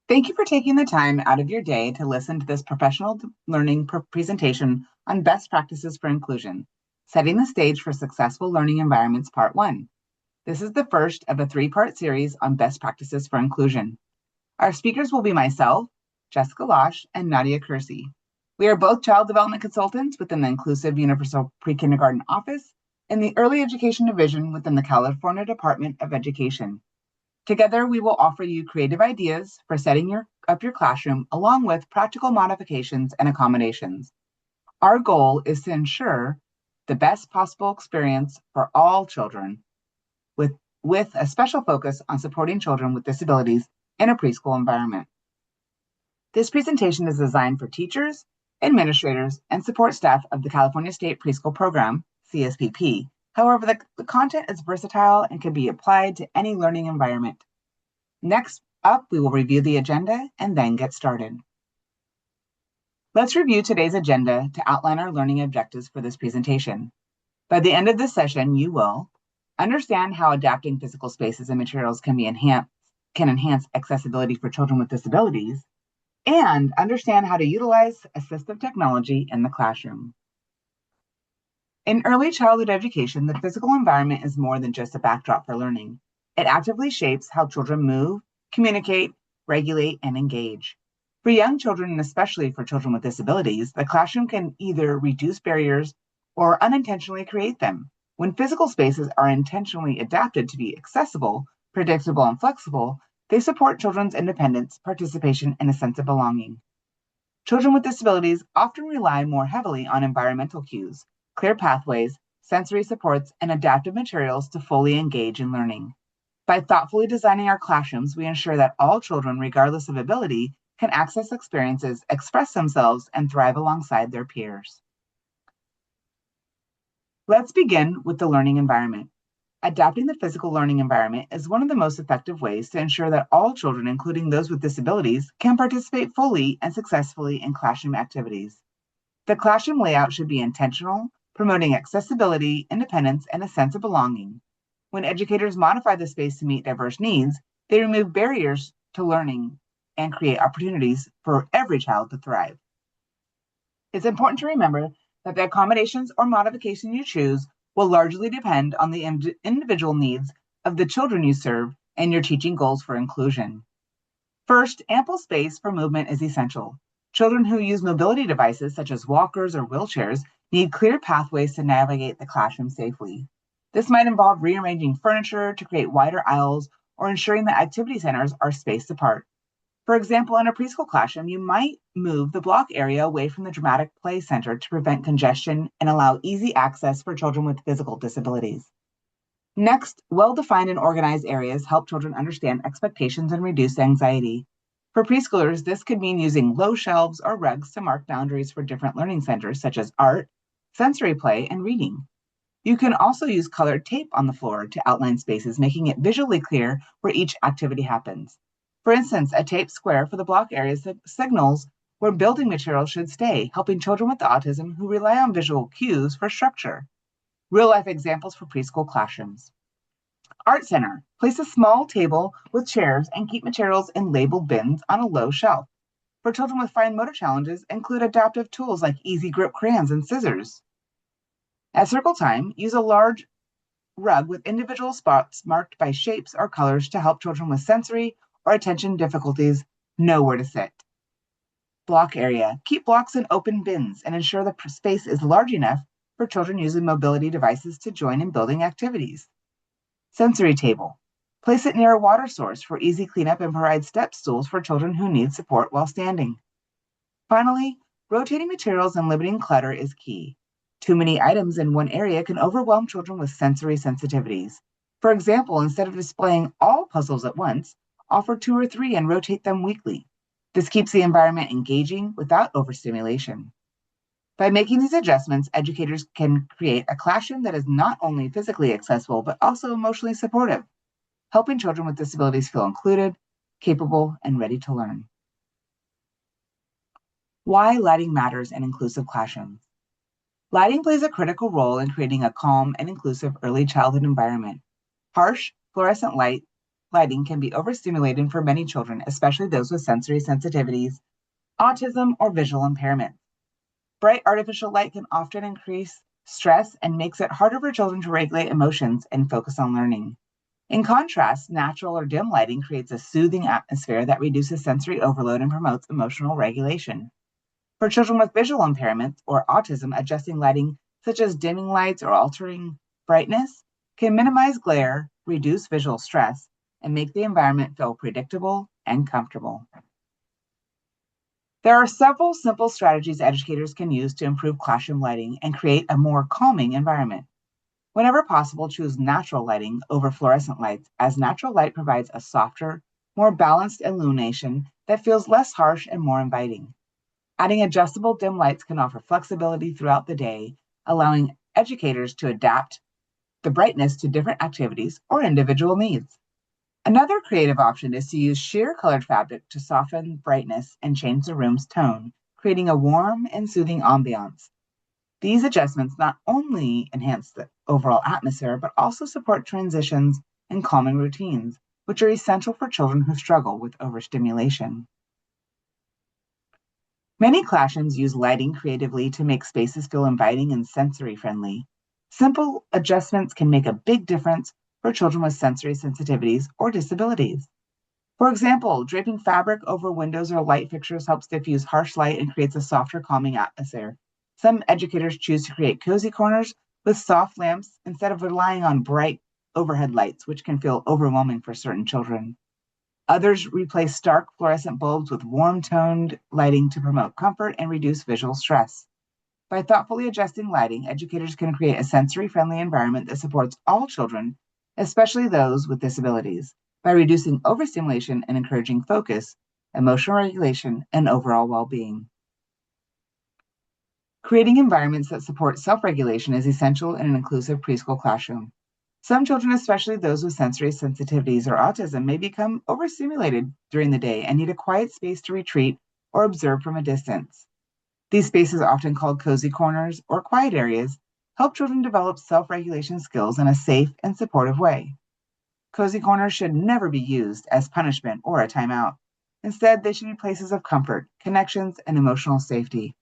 Thank you for taking the time out of your day to listen to this professional learning presentation on best practices for inclusion, setting the stage for successful learning environments, Part 1. This is the first of a three-part series on best practices for inclusion. Our speakers will be myself, Jessica Losh, and Nadia Kersey. We are both child development consultants within the Inclusive Universal Pre-Kindergarten Office and the Early Education Division within the California Department of Education. Together, we will offer you creative ideas for setting up your classroom, along with practical modifications and accommodations. Our goal is to ensure the best possible experience for all children, with a special focus on supporting children with disabilities in a preschool environment. This presentation is designed for teachers, administrators, and support staff of the California State Preschool Program, CSPP. However, the content is versatile and can be applied to any learning environment. Next up, we will review the agenda and then get started. Let's review today's agenda to outline our learning objectives for this presentation. By the end of this session, you will understand how adapting physical spaces and materials can enhance accessibility for children with disabilities, and understand how to utilize assistive technology in the classroom. In early childhood education, the physical environment is more than just a backdrop for learning. It actively shapes how children move, communicate, regulate, and engage. For young children, and especially for children with disabilities, the classroom can either reduce barriers or unintentionally create them. When physical spaces are intentionally adapted to be accessible, predictable, and flexible, they support children's independence, participation, and a sense of belonging. Children with disabilities often rely more heavily on environmental cues, clear pathways, sensory supports, and adaptive materials to fully engage in learning. By thoughtfully designing our classrooms, we ensure that all children, regardless of ability, can access experiences, express themselves, and thrive alongside their peers. Let's begin with the learning environment. Adapting the physical learning environment is one of the most effective ways to ensure that all children, including those with disabilities, can participate fully and successfully in classroom activities. The classroom layout should be intentional, promoting accessibility, independence, and a sense of belonging. When educators modify the space to meet diverse needs, they remove barriers to learning and create opportunities for every child to thrive. It's important to remember that the accommodations or modification you choose will largely depend on the individual needs of the children you serve and your teaching goals for inclusion. First, ample space for movement is essential. Children who use mobility devices such as walkers or wheelchairs need clear pathways to navigate the classroom safely. This might involve rearranging furniture to create wider aisles or ensuring that activity centers are spaced apart. For example, in a preschool classroom, you might move the block area away from the dramatic play center to prevent congestion and allow easy access for children with physical disabilities. Next, well-defined and organized areas help children understand expectations and reduce anxiety. For preschoolers, this could mean using low shelves or rugs to mark boundaries for different learning centers, such as art, sensory play, and reading. You can also use colored tape on the floor to outline spaces, making it visually clear where each activity happens. For instance, a tape square for the block areas signals where building materials should stay, helping children with autism who rely on visual cues for structure. Real-life examples for preschool classrooms. Art Center. Place a small table with chairs and keep materials in labeled bins on a low shelf. For children with fine motor challenges, include adaptive tools like easy grip crayons and scissors. At circle time, use a large rug with individual spots marked by shapes or colors to help children with sensory or attention difficulties know where to sit. Block area. Keep blocks in open bins and ensure the space is large enough for children using mobility devices to join in building activities. Sensory table. Place it near a water source for easy cleanup and provide step stools for children who need support while standing. Finally, rotating materials and limiting clutter is key. Too many items in one area can overwhelm children with sensory sensitivities. For example, instead of displaying all puzzles at once, offer 2 or 3 and rotate them weekly. This keeps the environment engaging without overstimulation. By making these adjustments, educators can create a classroom that is not only physically accessible, but also emotionally supportive, helping children with disabilities feel included, capable, and ready to learn. Why lighting matters in inclusive classrooms. Lighting plays a critical role in creating a calm and inclusive early childhood environment. Harsh, fluorescent light lighting can be overstimulating for many children, especially those with sensory sensitivities, autism, or visual impairment. Bright artificial light can often increase stress and makes it harder for children to regulate emotions and focus on learning. In contrast, natural or dim lighting creates a soothing atmosphere that reduces sensory overload and promotes emotional regulation. For children with visual impairments or autism, adjusting lighting, such as dimming lights or altering brightness, can minimize glare, reduce visual stress, and make the environment feel predictable and comfortable. There are several simple strategies educators can use to improve classroom lighting and create a more calming environment. Whenever possible, choose natural lighting over fluorescent lights, as natural light provides a softer, more balanced illumination that feels less harsh and more inviting. Adding adjustable dim lights can offer flexibility throughout the day, allowing educators to adapt the brightness to different activities or individual needs. Another creative option is to use sheer colored fabric to soften brightness and change the room's tone, creating a warm and soothing ambiance. These adjustments not only enhance the overall atmosphere, but also support transitions and calming routines, which are essential for children who struggle with overstimulation. Many classrooms use lighting creatively to make spaces feel inviting and sensory friendly. Simple adjustments can make a big difference for children with sensory sensitivities or disabilities. For example, draping fabric over windows or light fixtures helps diffuse harsh light and creates a softer, calming atmosphere. Some educators choose to create cozy corners with soft lamps instead of relying on bright overhead lights, which can feel overwhelming for certain children. Others replace stark fluorescent bulbs with warm toned lighting to promote comfort and reduce visual stress. By thoughtfully adjusting lighting, educators can create a sensory friendly environment that supports all children, especially those with disabilities, by reducing overstimulation and encouraging focus, emotional regulation, and overall well being. Creating environments that support self regulation is essential in an inclusive preschool classroom. Some children, especially those with sensory sensitivities or autism, may become overstimulated during the day and need a quiet space to retreat or observe from a distance. These spaces, often called cozy corners or quiet areas, help children develop self regulation skills in a safe and supportive way. Cozy corners should never be used as punishment or a timeout. Instead, they should be places of comfort, connections, and emotional safety.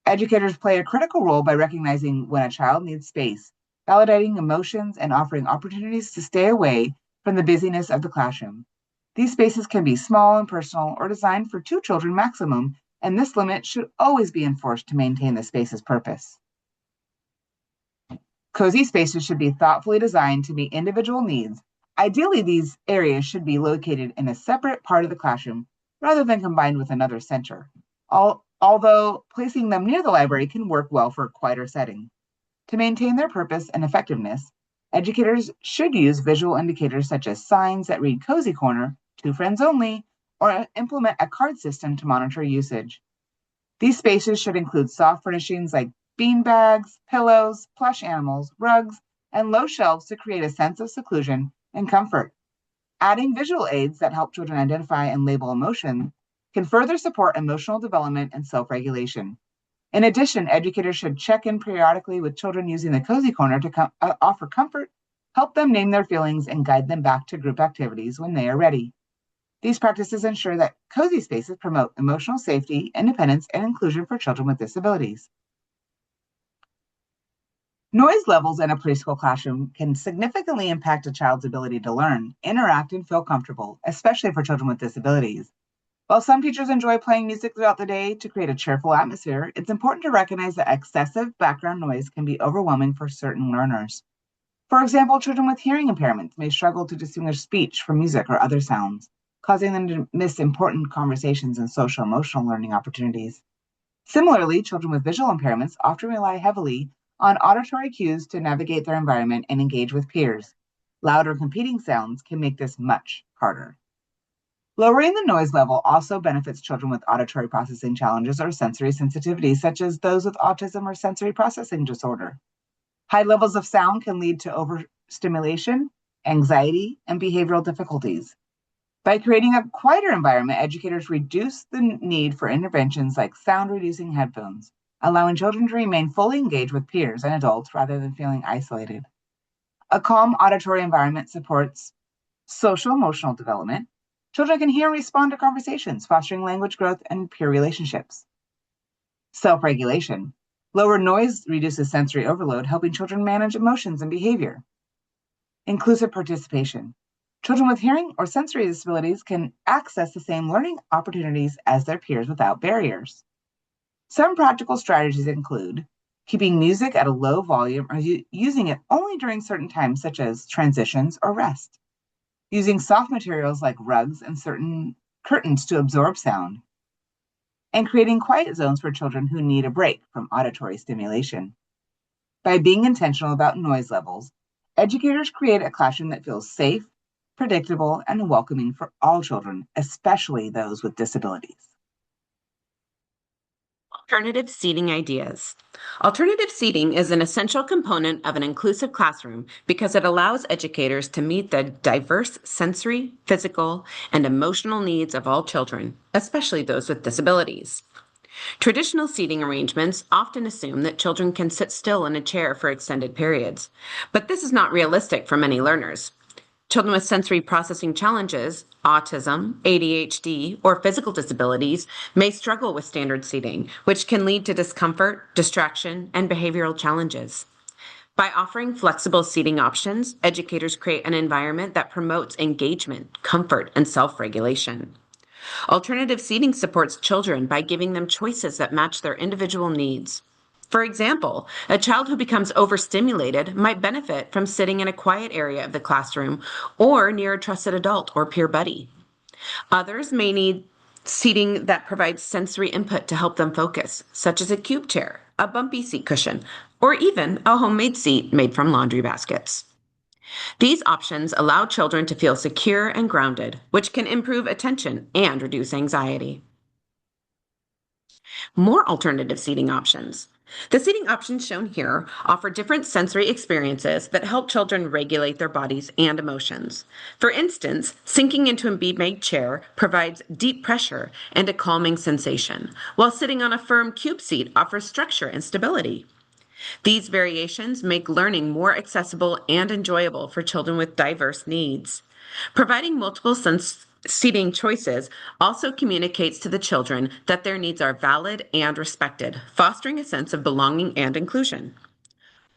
Educators play a critical role by recognizing when a child needs space, validating emotions, and offering opportunities to stay away from the busyness of the classroom. These spaces can be small and personal or designed for two children maximum, and this limit should always be enforced to maintain the space's purpose. Cozy spaces should be thoughtfully designed to meet individual needs. Ideally, these areas should be located in a separate part of the classroom rather than combined with another center. Although placing them near the library can work well for a quieter setting. To maintain their purpose and effectiveness, educators should use visual indicators such as signs that read Cozy Corner, to friends only, or implement a card system to monitor usage. These spaces should include soft furnishings like bean bags, pillows, plush animals, rugs, and low shelves to create a sense of seclusion and comfort. Adding visual aids that help children identify and label emotion can further support emotional development and self regulation. In addition, educators should check in periodically with children using the Cozy Corner to offer comfort, help them name their feelings, and guide them back to group activities when they are ready. These practices ensure that cozy spaces promote emotional safety, independence, and inclusion for children with disabilities. Noise levels in a preschool classroom can significantly impact a child's ability to learn, interact, and feel comfortable, especially for children with disabilities. While some teachers enjoy playing music throughout the day to create a cheerful atmosphere, it's important to recognize that excessive background noise can be overwhelming for certain learners. For example, children with hearing impairments may struggle to distinguish speech from music or other sounds, causing them to miss important conversations and social emotional learning opportunities. Similarly, children with visual impairments often rely heavily on auditory cues to navigate their environment and engage with peers. Louder competing sounds can make this much harder. Lowering the noise level also benefits children with auditory processing challenges or sensory sensitivities, such as those with autism or sensory processing disorder. High levels of sound can lead to overstimulation, anxiety, and behavioral difficulties. By creating a quieter environment, educators reduce the need for interventions like sound reducing headphones, allowing children to remain fully engaged with peers and adults rather than feeling isolated. A calm auditory environment supports Social emotional development. Children can hear and respond to conversations, fostering language growth and peer relationships. Self regulation. Lower noise reduces sensory overload, helping children manage emotions and behavior. Inclusive participation. Children with hearing or sensory disabilities can access the same learning opportunities as their peers without barriers. Some practical strategies include keeping music at a low volume or using it only during certain times, such as transitions or rest. Using soft materials like rugs and certain curtains to absorb sound. And creating quiet zones for children who need a break from auditory stimulation. By being intentional about noise levels, educators create a classroom that feels safe, predictable, and welcoming for all children, especially those with disabilities. Alternative seating ideas. Alternative seating is an essential component of an inclusive classroom because it allows educators to meet the diverse sensory, physical, and emotional needs of all children, especially those with disabilities. Traditional seating arrangements often assume that children can sit still in a chair for extended periods, but this is not realistic for many learners. Children with sensory processing challenges, autism, ADHD, or physical disabilities may struggle with standard seating, which can lead to discomfort, distraction, and behavioral challenges. By offering flexible seating options, educators create an environment that promotes engagement, comfort, and self regulation. Alternative seating supports children by giving them choices that match their individual needs. For example, a child who becomes overstimulated might benefit from sitting in a quiet area of the classroom or near a trusted adult or peer buddy. Others may need seating that provides sensory input to help them focus, such as a cube chair, a bumpy seat cushion, or even a homemade seat made from laundry baskets. These options allow children to feel secure and grounded, which can improve attention and reduce anxiety. More alternative seating options. The seating options shown here offer different sensory experiences that help children regulate their bodies and emotions. For instance, sinking into a beanbag chair provides deep pressure and a calming sensation, while sitting on a firm cube seat offers structure and stability. These variations make learning more accessible and enjoyable for children with diverse needs. Providing multiple seating choices also communicates to the children that their needs are valid and respected, fostering a sense of belonging and inclusion.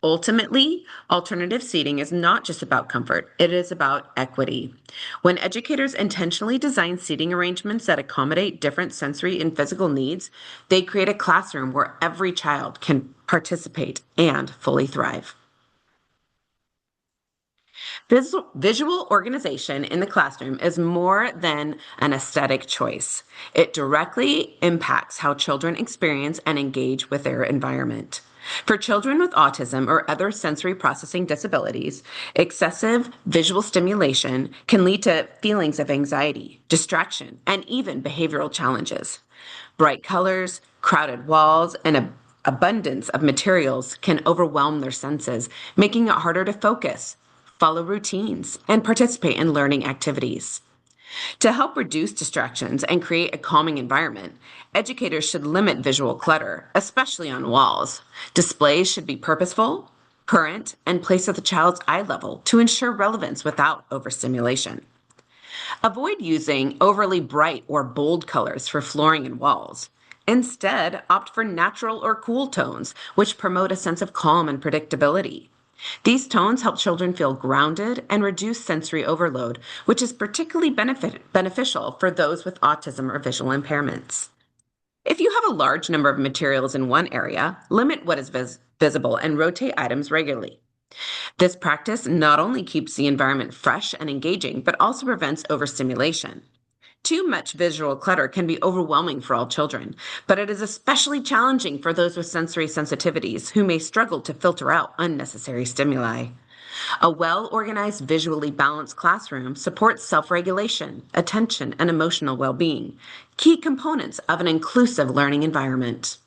Ultimately, alternative seating is not just about comfort, it is about equity. When educators intentionally design seating arrangements that accommodate different sensory and physical needs, they create a classroom where every child can participate and fully thrive. Visual organization in the classroom is more than an aesthetic choice. It directly impacts how children experience and engage with their environment. For children with autism or other sensory processing disabilities, excessive visual stimulation can lead to feelings of anxiety, distraction, and even behavioral challenges. Bright colors, crowded walls, and abundance of materials can overwhelm their senses, making it harder to focus, follow routines, and participate in learning activities. To help reduce distractions and create a calming environment, educators should limit visual clutter, especially on walls. Displays should be purposeful, current, and placed at the child's eye level to ensure relevance without overstimulation. Avoid using overly bright or bold colors for flooring and walls. Instead, opt for natural or cool tones, which promote a sense of calm and predictability. These tones help children feel grounded and reduce sensory overload, which is particularly beneficial for those with autism or visual impairments. If you have a large number of materials in one area, limit what is visible and rotate items regularly. This practice not only keeps the environment fresh and engaging, but also prevents overstimulation. Too much visual clutter can be overwhelming for all children, but it is especially challenging for those with sensory sensitivities who may struggle to filter out unnecessary stimuli. A well-organized, visually balanced classroom supports self-regulation, attention, and emotional well-being, key components of an inclusive learning environment.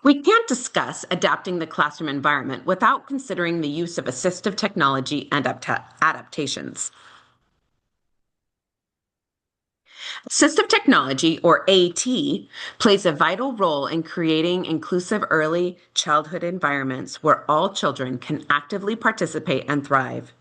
We can't discuss adapting the classroom environment without considering the use of assistive technology and adaptations. Assistive technology, or AT, plays a vital role in creating inclusive early childhood environments where all children can actively participate and thrive.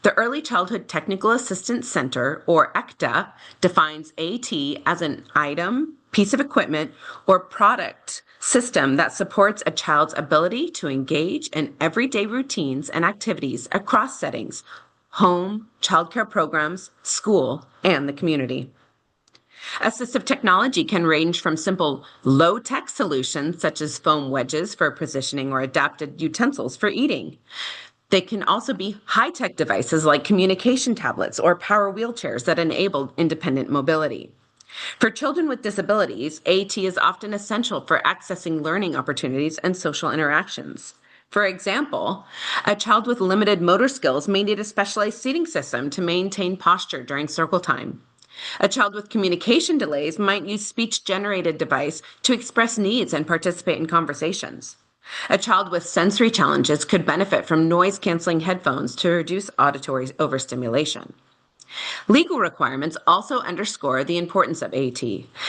The Early Childhood Technical Assistance Center, or ECTA, defines AT as an item, piece of equipment, or product system that supports a child's ability to engage in everyday routines and activities across settings: home, childcare programs, school, and the community. Assistive technology can range from simple low-tech solutions such as foam wedges for positioning or adapted utensils for eating. They can also be high-tech devices like communication tablets or power wheelchairs that enable independent mobility. For children with disabilities, AT is often essential for accessing learning opportunities and social interactions. For example, a child with limited motor skills may need a specialized seating system to maintain posture during circle time. A child with communication delays might use speech-generated device to express needs and participate in conversations. A child with sensory challenges could benefit from noise-canceling headphones to reduce auditory overstimulation. Legal requirements also underscore the importance of AT.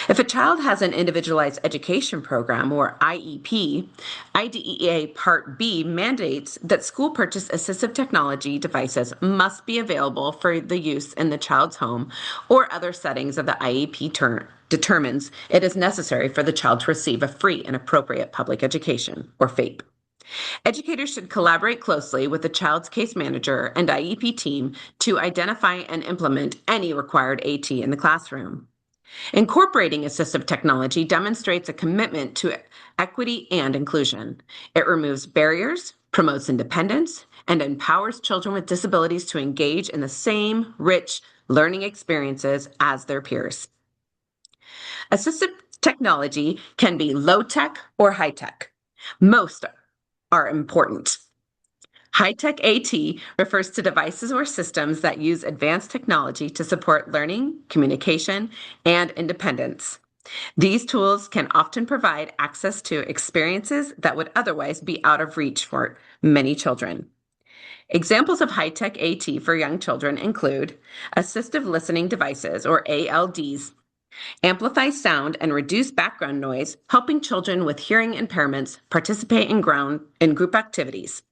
If a child has an individualized education program, or IEP, IDEA Part B mandates that school purchase assistive technology devices must be available for the use in the child's home or other settings of the IEP determines it is necessary for the child to receive a free and appropriate public education, or FAPE. Educators should collaborate closely with the child's case manager and IEP team to identify and implement any required AT in the classroom. Incorporating assistive technology demonstrates a commitment to equity and inclusion. It removes barriers, promotes independence, and empowers children with disabilities to engage in the same rich learning experiences as their peers. Assistive technology can be low-tech or high-tech. Most are important. High-tech AT refers to devices or systems that use advanced technology to support learning, communication, and independence. These tools can often provide access to experiences that would otherwise be out of reach for many children. Examples of high-tech AT for young children include assistive listening devices, or ALDs, amplify sound and reduce background noise, helping children with hearing impairments participate in group activities.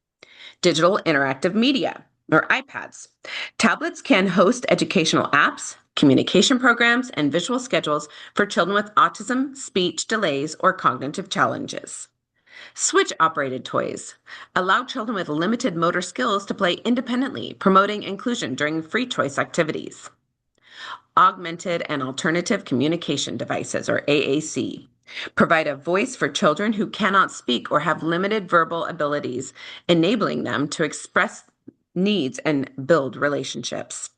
Digital interactive media, or iPads. Tablets can host educational apps, communication programs, and visual schedules for children with autism, speech delays, or cognitive challenges. Switch-operated toys allow children with limited motor skills to play independently, promoting inclusion during free choice activities. Augmented and Alternative Communication Devices, or AAC, provide a voice for children who cannot speak or have limited verbal abilities, enabling them to express needs and build relationships.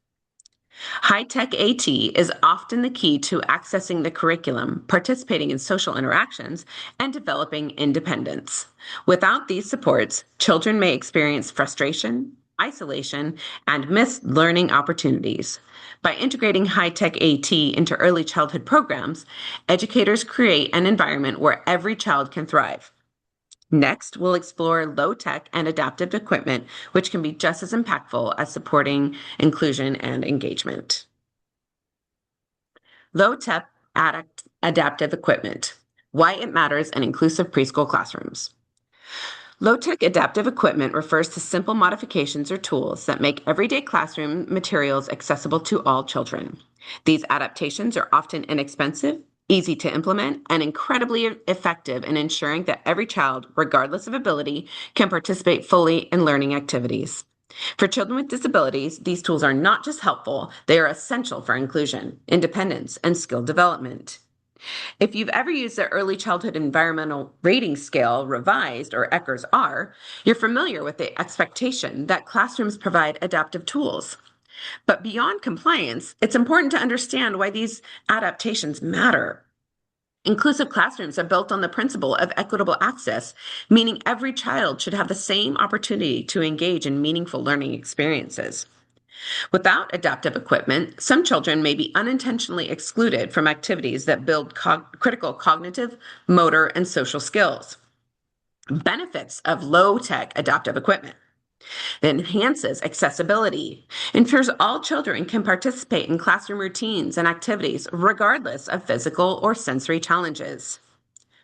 High-tech AT is often the key to accessing the curriculum, participating in social interactions, and developing independence. Without these supports, children may experience frustration, isolation, and missed learning opportunities. By integrating high-tech AT into early childhood programs, educators create an environment where every child can thrive. Next, we'll explore low-tech and adaptive equipment, which can be just as impactful as supporting inclusion and engagement. Low-tech adaptive equipment, why it matters in inclusive preschool classrooms. Low-tech adaptive equipment refers to simple modifications or tools that make everyday classroom materials accessible to all children. These adaptations are often inexpensive, easy to implement, and incredibly effective in ensuring that every child, regardless of ability, can participate fully in learning activities. For children with disabilities, these tools are not just helpful, they are essential for inclusion, independence, and skill development. If you've ever used the Early Childhood Environmental Rating Scale, revised, or ECHRS-R, you're familiar with the expectation that classrooms provide adaptive tools. But beyond compliance, it's important to understand why these adaptations matter. Inclusive classrooms are built on the principle of equitable access, meaning every child should have the same opportunity to engage in meaningful learning experiences. Without adaptive equipment, some children may be unintentionally excluded from activities that build critical cognitive, motor, and social skills. Benefits of low-tech adaptive equipment. It enhances accessibility, ensures all children can participate in classroom routines and activities regardless of physical or sensory challenges.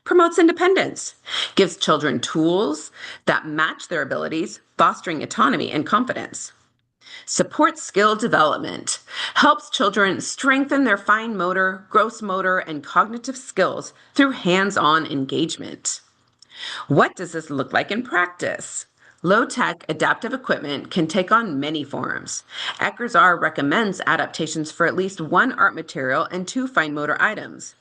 Promotes independence, gives children tools that match their abilities, fostering autonomy and confidence. Supports skill development, helps children strengthen their fine motor, gross motor, and cognitive skills through hands-on engagement. What does this look like in practice? Low-tech adaptive equipment can take on many forms. ECRS-R recommends adaptations for at least one art material and two fine motor items.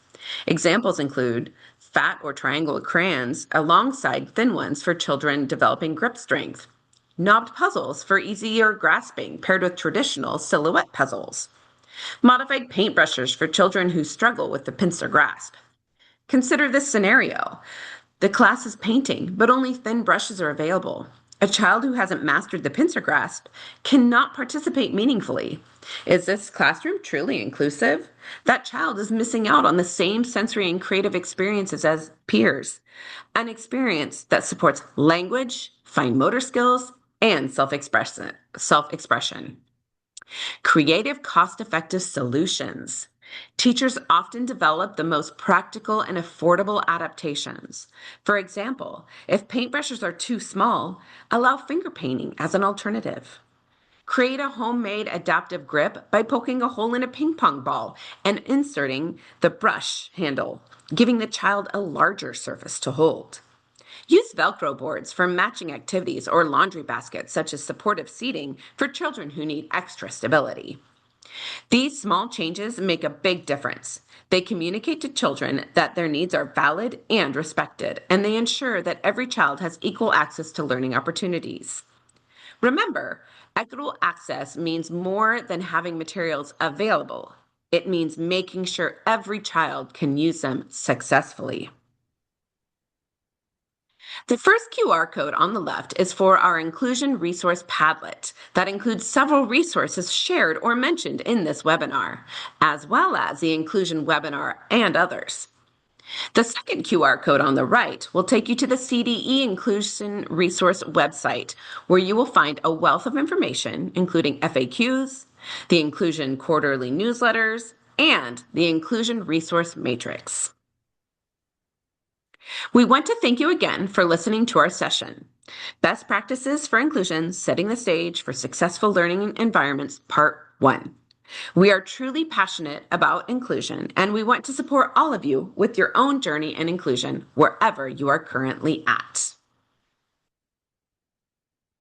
Examples include fat or triangle crayons alongside thin ones for children developing grip strength, knobbed puzzles for easier grasping paired with traditional silhouette puzzles, modified paintbrushes for children who struggle with the pincer grasp. Consider this scenario. The class is painting, but only thin brushes are available. A child who hasn't mastered the pincer grasp cannot participate meaningfully. Is this classroom truly inclusive? That child is missing out on the same sensory and creative experiences as peers, an experience that supports language, fine motor skills, and self-expression. Creative, cost-effective solutions. Teachers often develop the most practical and affordable adaptations. For example, if paintbrushes are too small, allow finger painting as an alternative. Create a homemade adaptive grip by poking a hole in a ping pong ball and inserting the brush handle, giving the child a larger surface to hold. Use Velcro boards for matching activities or laundry baskets, such as supportive seating for children who need extra stability. These small changes make a big difference. They communicate to children that their needs are valid and respected, and they ensure that every child has equal access to learning opportunities. Remember, equitable access means more than having materials available. It means making sure every child can use them successfully. The first QR code on the left is for our Inclusion Resource Padlet that includes several resources shared or mentioned in this webinar, as well as the Inclusion webinar and others. The second QR code on the right will take you to the CDE Inclusion Resource website, where you will find a wealth of information, including FAQs, the Inclusion Quarterly newsletters, and the Inclusion Resource Matrix. We want to thank you again for listening to our session. Best Practices for Inclusion, Setting the Stage for Successful Learning Environments, Part 1. We are truly passionate about inclusion, and we want to support all of you with your own journey in inclusion wherever you are currently at.